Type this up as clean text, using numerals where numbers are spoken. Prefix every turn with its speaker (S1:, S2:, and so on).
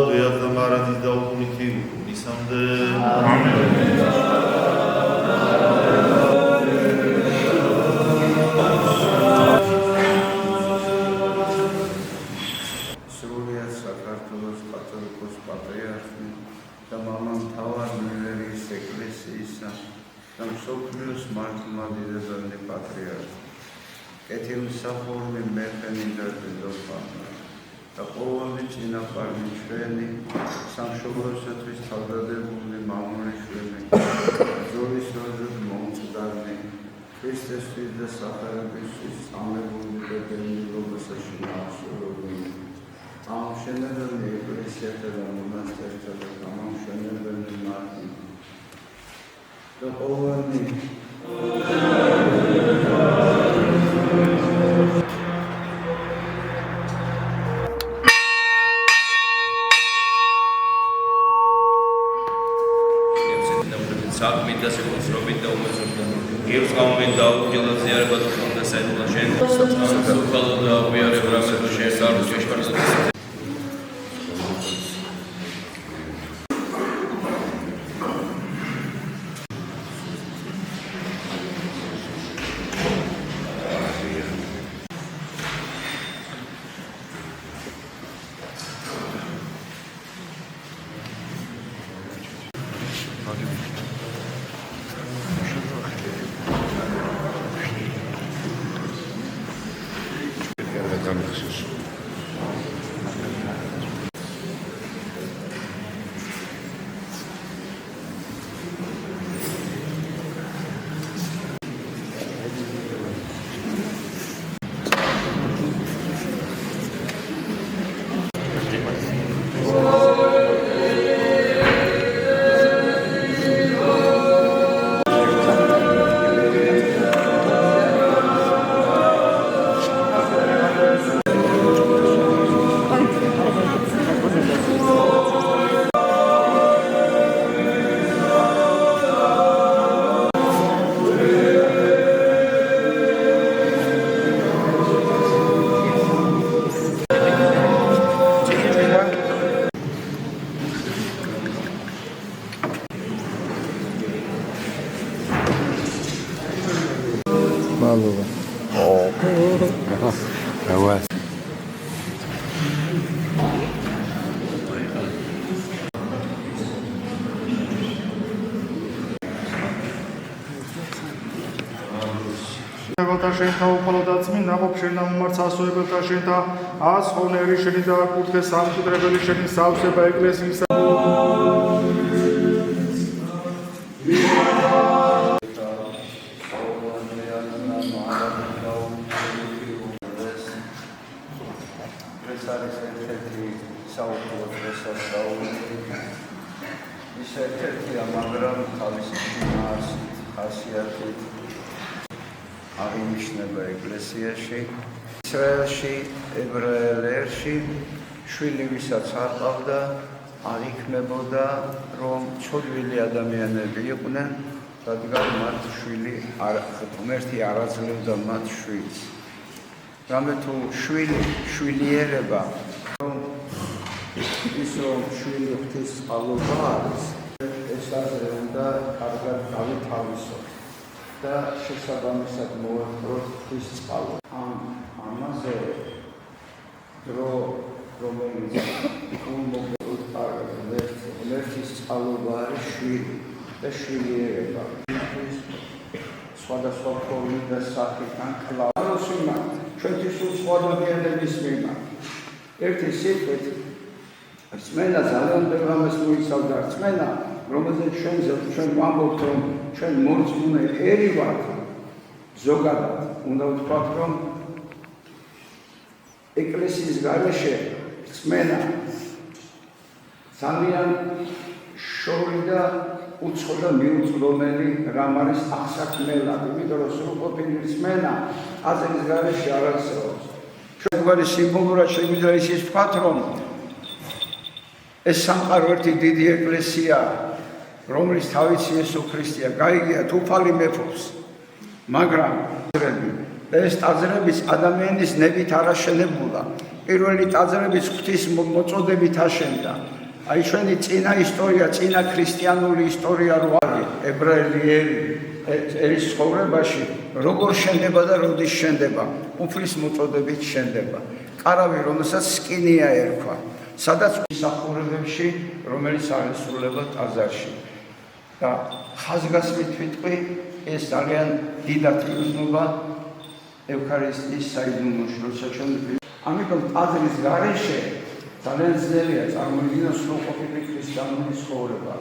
S1: Duiazda Maradis da Ukuniti Nisande
S2: Სრულიად საქართველოს კათოლიკოს პატრიარქი და მამამთავარ მილერის ეკლესიისა და მსოფლიოს მართლმადიდებელი პატრიარქი კეთილმსახურნი მეფენი და დედოფალი და ყოველი წინაპარი ჩვენი სამშობლოსათვის თავდადებული მამულიშვილი ბრძოლის დროზე მომწყდარნი ქრისტესთვის და სახარებისთვის წამებული და გემრიელობასა შინაარსობრივი ამშვენებელი ეკლესიათა და მონასტერთა და გამამშვენებელი მართი და ყოველი
S3: საქმით და სიკონსრობით და უმეცრობით გირს გამომენ დაუგილად ზიარება თუ ხონდა საერთოდ შენ სოფალო და ვიარებ რამე თუ შენ სარუს შეშფარს
S4: შენთა უხალოდა წმინდა ყოფშენდა მომართ სასწორებელთა შენთა ასხონერი შენი და კუთხე სამკვდრებელი შენი სავსება ეკლესიისა
S2: ის ერთ-ერთია, მაგრამ თავისი ხასიათით აღინიშნება ეკლესიაში, ისრაელში, ებრაელში, შვილი ვისაც არ ყავდა, არ იქნებოდა, რომ ცოდვილი ადამიანები იყვნენ, რადგან მათ შვილი ღმერთი არ აძლევდა მათ შვილს. რამე თუ შვილიერება, რომ ის რომ შვილი ღვთის წყალობა არის, ეს აზრი უნდა კარგად გავითავისოთ. და შესაბამისად მოვეპყროთ ღვთის წყალობა. ამაზე დრო რომელიც ღმერთის წყალობა არის შვილი და შვილიერება. სხვადასხვა ფორმით და სახით ან კლავოს მიმართ, ჩვენთვის უცხოადამიანების მიმართ. ერთი სიტყვით რწმენა ძალიან ბევრ მოიცავდა რწმენა, რომელზეც ჩვენ ვამბობთ, რომ ჩვენ მორწმუნე ერი ვართ. ზოგადად უნდა ვთქვათ, რომ ეკლესიის გარეშე რწმენა ძალიან შორი და უცხო და მიუწვდომელი რამ არის აღსაქმელად, იმიტომ რომ სრულყოფილი რწმენა აზრის გარეშე არ არსებობს. ჩვენ გვარი სიმბოლურად შეგვიძლია ისიც ვთქვათ, რომ ეს სამყარო ერთი დიდი ეკლესია, რომლის თავიც იესო ქრისტეა, გაიგია თუფალი მეფობს, მაგრამ ეს ტაძრებიც ადამიანის ნებით არ აშენებულა. პირველი ტაძრებიც ღვთის მოწოდებით აშენდა. აი ჩვენი წინა ისტორია, წინა ქრისტიანული ისტორია რო არის ებრაელი ერის ცხოვრებაში, როგორ შენდება და როდის შენდება, უფლის მოწოდებით შენდება. კარავი, რომელსაც სკინია ერქვა, სადაც მსახურებებში, რომელიც აღესრულება ტაძარში. და ხაზგასმით ვიტყვი, ეს ძალიან დიდად იუზმობა ევქარისტიის საიდუმლოში, როცა ჩვენ ამიტომ ტაძრის გარეშე ძალიან ძნელია წარმოიდგინოს სრულყოფილი ქრისტიანული ცხოვრება.